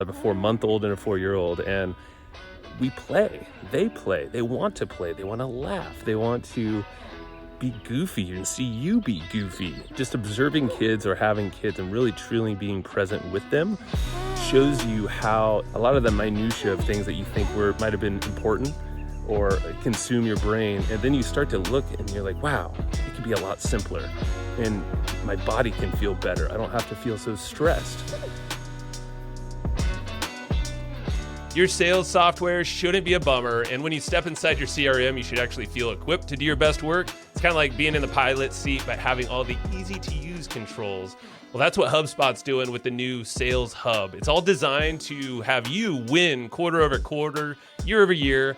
I have a 4-month-old and a 4-year-old, and we play. They play. They want to play. They want to laugh. They want to be goofy and see you be goofy. Just observing kids or having kids and really truly being present with them shows you how a lot of the minutia of things that you think might have been important or consume your brain, and then you start to look and you're like, wow, it could be a lot simpler, and my body can feel better. I don't have to feel so stressed. Your sales software shouldn't be a bummer, and when you step inside your CRM, you should actually feel equipped to do your best work. It's kind of like being in the pilot seat by having all the easy-to-use controls. Well, that's what HubSpot's doing with the new Sales Hub. It's all designed to have you win quarter over quarter, year over year,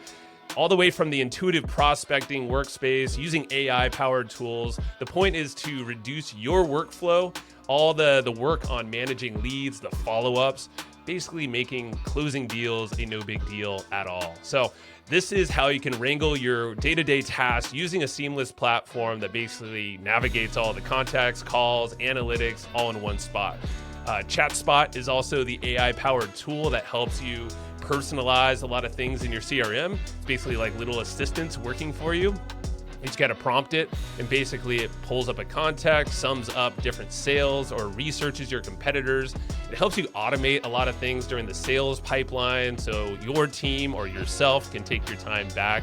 all the way from the intuitive prospecting workspace, using AI-powered tools. The point is to reduce your workflow, all the work on managing leads, the follow-ups, basically making closing deals a no big deal at all. So this is how you can wrangle your day-to-day tasks using a seamless platform that basically navigates all the contacts, calls, analytics, all in one spot. ChatSpot is also the AI-powered tool that helps you personalize a lot of things in your CRM. It's basically like little assistants working for you. You just got to prompt it, and basically it pulls up a contact, sums up different sales, or researches your competitors. It helps you automate a lot of things during the sales pipeline so your team or yourself can take your time back.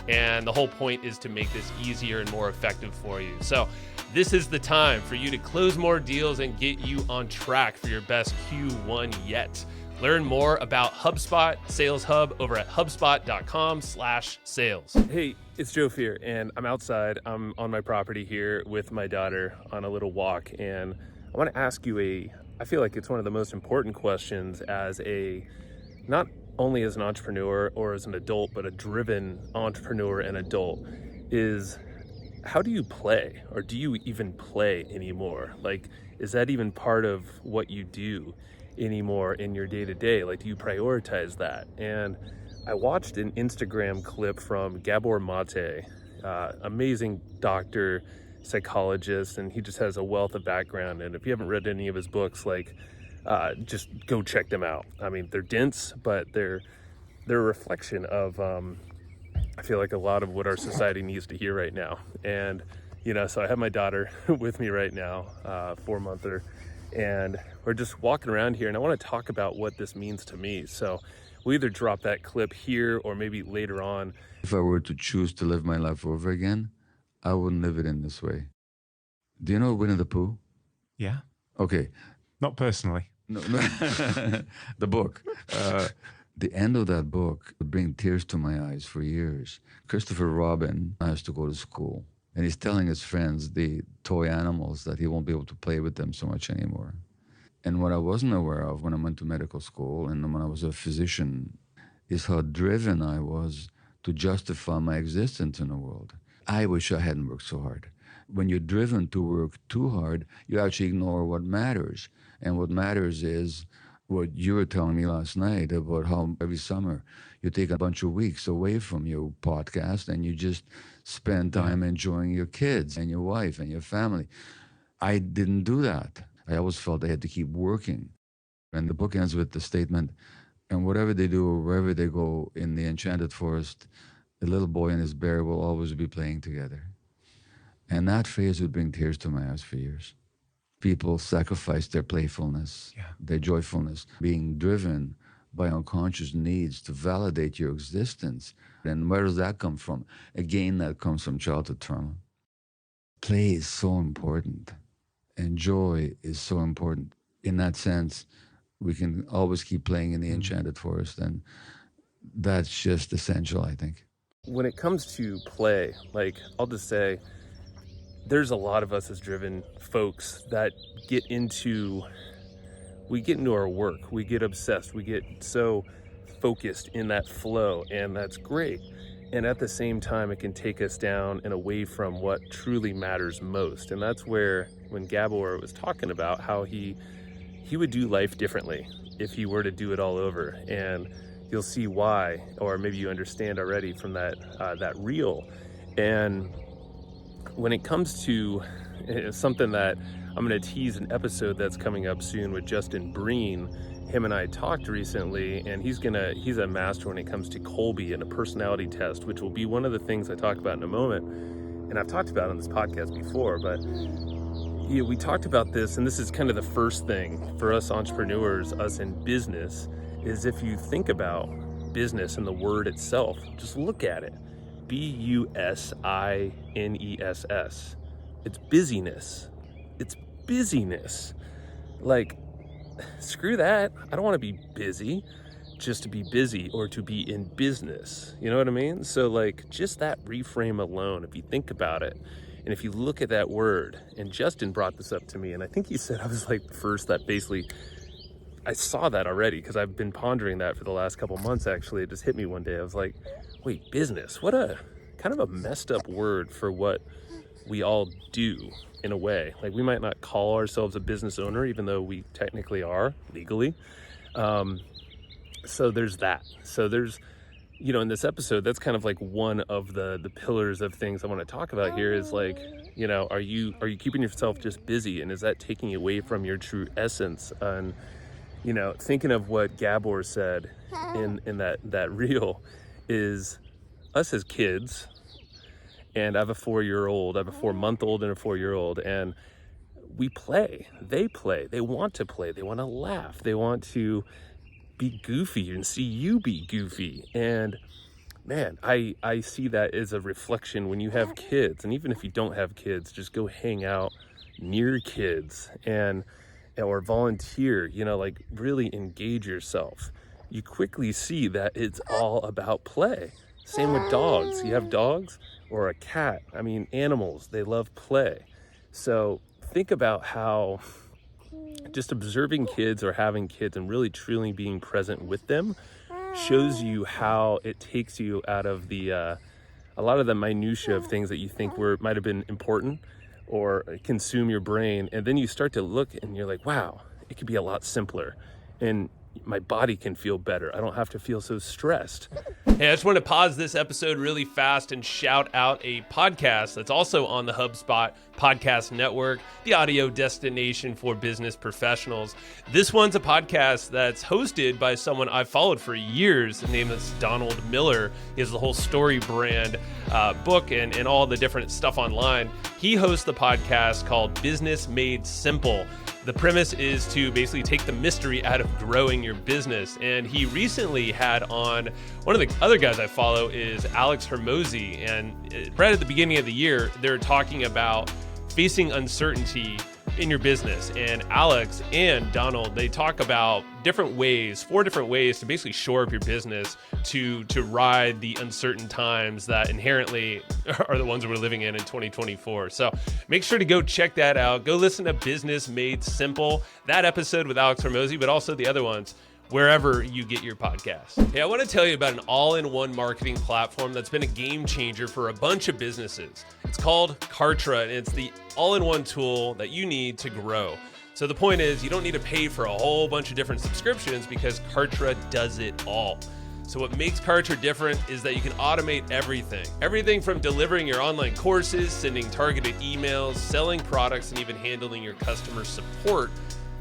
And the whole point is to make this easier and more effective for you. So this is the time for you to close more deals and get you on track for your best Q1 yet. Learn more about HubSpot Sales Hub over at hubspot.com/sales. Hey, it's Joe Fier, and I'm outside. I'm on my property here with my daughter on a little walk, and I want to ask you I feel like it's one of the most important questions as not only as an entrepreneur or as an adult, but a driven entrepreneur and adult, is how do you play? Or do you even play anymore? Like, is that even part of what you do anymore in your day-to-day? Like, do you prioritize that? And I watched an Instagram clip from Gabor Maté, amazing doctor, psychologist, and he just has a wealth of background. And if you haven't read any of his books, just go check them out. I mean, they're dense, but they're a reflection of I feel like a lot of what our society needs to hear right now. And so I have my daughter with me right now, 4-monther, and we're just walking around here, and I want to talk about what this means to me. So we'll either drop that clip here or maybe later on. If I were to choose to live my life over again, I wouldn't live it in this way. Do you know Winnie the Pooh? Yeah. Okay. Not personally. No. The book. The end of that book would bring tears to my eyes for years. Christopher Robin has to go to school, and he's telling his friends, the toy animals, that he won't be able to play with them so much anymore. And what I wasn't aware of when I went to medical school and when I was a physician is how driven I was to justify my existence in the world. I wish I hadn't worked so hard. When you're driven to work too hard, you actually ignore what matters. And what matters is what you were telling me last night about how every summer you take a bunch of weeks away from your podcast and you just spend time enjoying your kids and your wife and your family. I didn't do that. I always felt I had to keep working. And the book ends with the statement, and whatever they do or wherever they go in the enchanted forest, the little boy and his bear will always be playing together. And that phrase would bring tears to my eyes for years. People sacrifice their playfulness, their joyfulness, being driven by unconscious needs to validate your existence. And where does that come from? Again, that comes from childhood trauma. Play is so important, and joy is so important. In that sense, we can always keep playing in the enchanted forest, and that's just essential, I think. When it comes to play, I'll just say, there's a lot of us as driven folks that get into our work. We get obsessed. We get so focused in that flow, and that's great. And at the same time, it can take us down and away from what truly matters most. And that's where, when Gabor was talking about how he would do life differently if he were to do it all over. And you'll see why, or maybe you understand already from that reel. And when it comes to something that I'm going to tease an episode that's coming up soon with Justin Breen him and I talked recently, and he's a master when it comes to Colby and a personality test, which will be one of the things I talk about in a moment. And I've talked about it on this podcast before, but we talked about this, and this is kind of the first thing for us entrepreneurs, us in business, is if you think about business and the word itself, just look at it. Busines. It's busyness. It's busyness. Like, screw that. I don't want to be busy just to be busy or to be in business. You know what I mean? So like, just that reframe alone, if you think about it, and if you look at that word, and Justin brought this up to me, and I think he said I was like the first that basically, I saw that already because I've been pondering that for the last couple months. Actually, it just hit me one day. I was like, wait, business, what a kind of a messed up word for what we all do in a way. Like, we might not call ourselves a business owner, even though we technically are legally. So there's that. So there's, in this episode, that's kind of like one of the pillars of things I want to talk about here is like, are you keeping yourself just busy, and is that taking away from your true essence? And, thinking of what Gabor said in that reel is us as kids, and I have a 4-year-old, I have a 4-month-old and a 4-year-old, and we play, they want to play, they want to laugh, they want to be goofy and see you be goofy. And man, I see that as a reflection when you have kids, and even if you don't have kids, just go hang out near kids or volunteer, like really engage yourself. You quickly see that it's all about play. Same with dogs. You have dogs or a cat. I mean, animals, they love play. So think about how just observing kids or having kids and really truly being present with them shows you how it takes you out of the a lot of the minutia of things that you think might have been important or consume your brain, and then you start to look and you're like, wow, it could be a lot simpler, and my body can feel better. I don't have to feel so stressed. Hey, I just want to pause this episode really fast and shout out a podcast that's also on the HubSpot Podcast Network, the audio destination for business professionals. This one's a podcast that's hosted by someone I've followed for years. The name is Donald Miller. He has the whole Story brand book and all the different stuff online. He hosts the podcast called Business Made Simple. The premise is to basically take the mystery out of growing your business. And he recently had on, one of the other guys I follow is Alex Hermosi. And right at the beginning of the year, they're talking about facing uncertainty in your business. And Alex and Donald, they talk about 4 different ways to basically shore up your business to ride the uncertain times that inherently are the ones we're living in 2024. So make sure to go check that out. Go listen to Business Made Simple, that episode with Alex Hermosi, but also the other ones, wherever you get your podcasts. Hey, I want to tell you about an all-in-one marketing platform that's been a game changer for a bunch of businesses. It's called Kartra, and it's the all-in-one tool that you need to grow. So the point is, you don't need to pay for a whole bunch of different subscriptions because Kartra does it all. So what makes Kartra different is that you can automate everything. Everything from delivering your online courses, sending targeted emails, selling products, and even handling your customer support.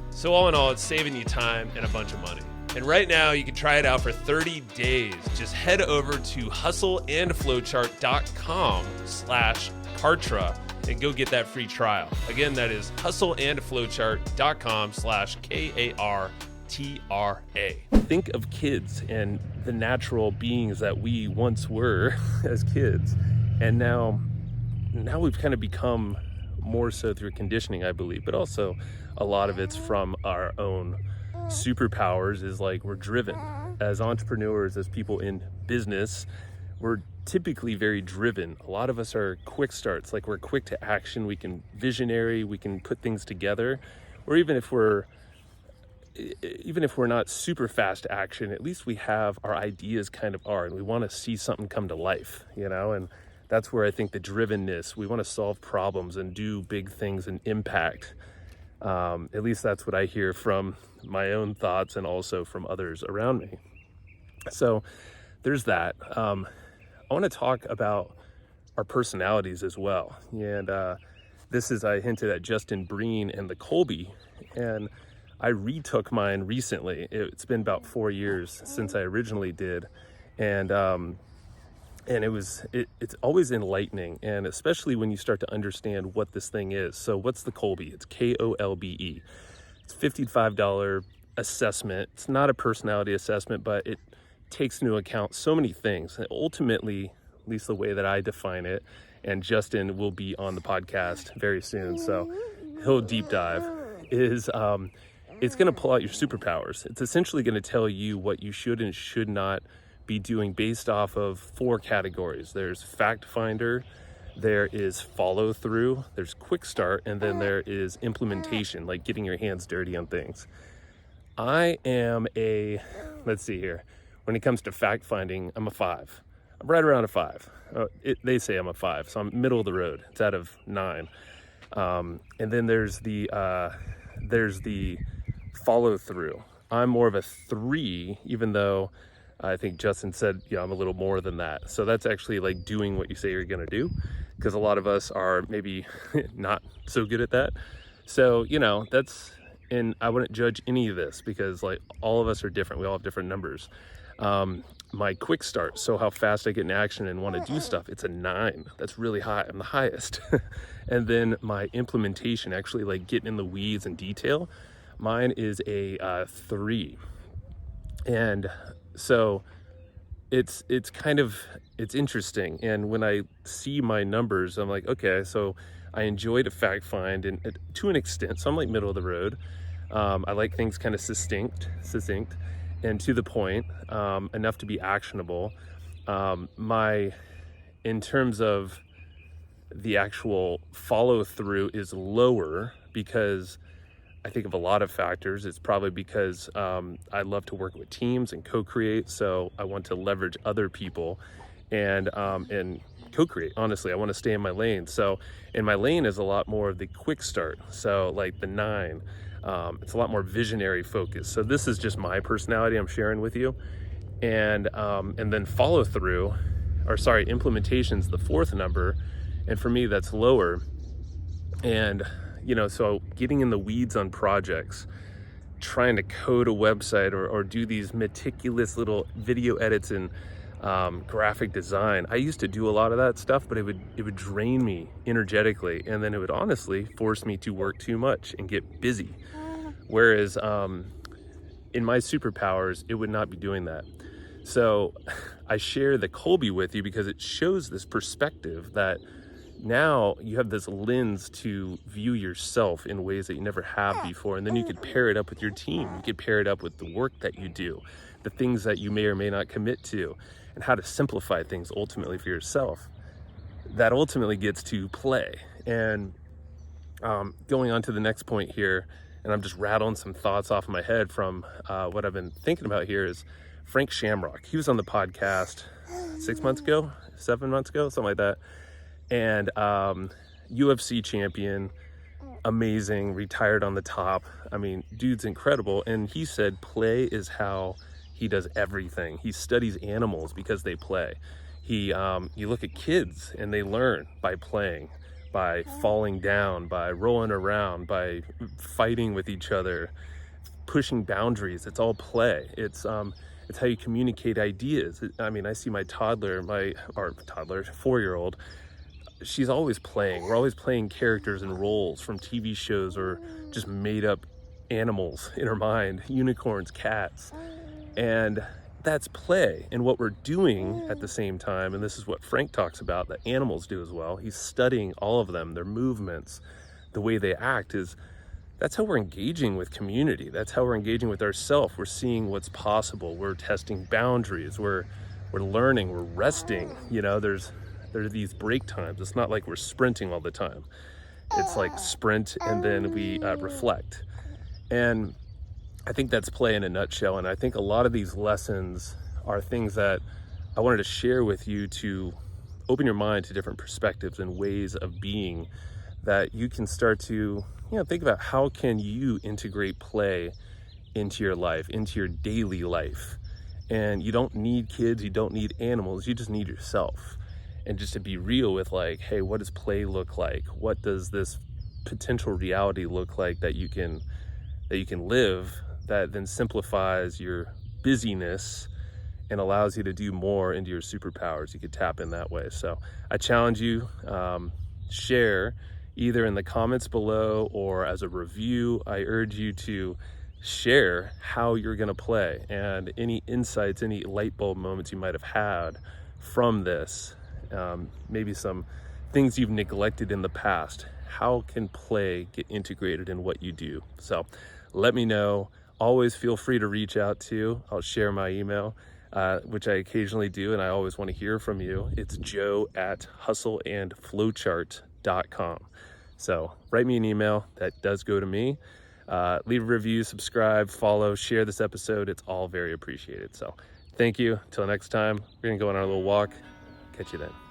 So all in all, it's saving you time and a bunch of money. And right now, you can try it out for 30 days. Just head over to hustleandflowchart.com/Kartra and go get that free trial. Again, that is hustleandflowchart.com/KARTRA. Think of kids and the natural beings that we once were as kids. And now we've kind of become more so through conditioning, I believe, but also a lot of it's from our own superpowers. Is like, we're driven as entrepreneurs, as people in business. We're typically very driven. A lot of us are quick starts, like we're quick to action. We can visionary, we can put things together, or even if we're not super fast action, at least we have our ideas kind of are, and we want to see something come to life, and that's where I think the drivenness, we want to solve problems and do big things and impact. At least that's what I hear from my own thoughts and also from others around me. So there's that. I want to talk about our personalities as well. And this is, I hinted at Justin Breen and the Colby. And I retook mine recently. It's been about 4 years since I originally did, and it's always enlightening, and especially when you start to understand what this thing is. So what's the Kolbe? It's Kolbe. It's $55 assessment. It's not a personality assessment, but it takes into account so many things. And ultimately, at least the way that I define it, and Justin will be on the podcast very soon, so he'll deep dive, is it's going to pull out your superpowers. It's essentially going to tell you what you should and should not be doing based off of 4 categories. There's fact finder, there is follow through, there's quick start, and then there is implementation, like getting your hands dirty on things. I am let's see here, when it comes to fact finding, I'm a 5. I'm right around a 5. They say I'm a 5, so I'm middle of the road. It's out of 9. And then there's the follow through. I'm more of a 3, even though I think Justin said, I'm a little more than that. So that's actually like doing what you say you're going to do, because a lot of us are maybe not so good at that. So, and I wouldn't judge any of this, because like all of us are different. We all have different numbers. My quick start, so how fast I get in action and want to do stuff, it's a 9. That's really high. I'm the highest. And then my implementation, actually like getting in the weeds and detail, mine is a 3. And so it's interesting. And when I see my numbers, I'm like, okay, so I enjoy to fact find, and to an extent, so I'm like middle of the road. I like things kind of succinct and to the point, enough to be actionable. In terms of the actual follow through is lower, because I think of a lot of factors. It's probably because I love to work with teams and co-create, so I want to leverage other people and co-create. Honestly, I want to stay in my lane. So in my lane is a lot more of the quick start, so like the 9. It's a lot more visionary focused. So this is just my personality I'm sharing with you. And then follow through, implementation's the 4th number. And for me, that's lower. And, so getting in the weeds on projects, trying to code a website or do these meticulous little video edits and graphic design. I used to do a lot of that stuff, but it would drain me energetically. And then it would honestly force me to work too much and get busy. Whereas in my superpowers, it would not be doing that. So I share the Kolbe with you because it shows this perspective that now you have this lens to view yourself in ways that you never have before. And then you could pair it up with your team. You could pair it up with the work that you do, the things that you may or may not commit to, and how to simplify things ultimately for yourself. That ultimately gets to play. And going on to the next point here, and I'm just rattling some thoughts off of my head from what I've been thinking about here, is Frank Shamrock. He was on the podcast 7 months ago, something like that. And UFC champion, amazing, retired on the top. I mean, dude's incredible. And he said play is how he does everything. He studies animals because they play. You look at kids and they learn by playing, by falling down, by rolling around, by fighting with each other, pushing boundaries. It's all play. It's how you communicate ideas. I see my 4-year-old, she's always playing. We're always playing characters and roles from TV shows or just made up animals in her mind, unicorns, cats. And that's play. And what we're doing at the same time, and this is what Frank talks about, that animals do as well, he's studying all of them, their movements, the way they act, that's how we're engaging with community. That's how we're engaging with ourselves. We're seeing what's possible. We're testing boundaries. We're learning. We're resting. There are these break times. It's not like we're sprinting all the time. It's like sprint and then we reflect. And I think that's play in a nutshell. And I think a lot of these lessons are things that I wanted to share with you to open your mind to different perspectives and ways of being, that you can start to think about how can you integrate play into your life, into your daily life. And you don't need kids, you don't need animals, you just need yourself. And just to be real with like, hey, what does play look like? What does this potential reality look like that you can that you can live that then simplifies your busyness and allows you to do more into your superpowers. You could tap in that way. So I challenge you, share either in the comments below or as a review. I urge you to share how you're going to play and any insights, any light bulb moments you might have had from this, maybe some things you've neglected in the past. How can play get integrated in what you do? So let me know. Always feel free to reach out to. I'll share my email, which I occasionally do, and I always want to hear from you. It's joe@hustleandflowchart.com. So write me an email. That does go to me. Leave a review, subscribe, follow, share this episode. It's all very appreciated. So thank you. Till next time, we're going to go on our little walk. Catch you then.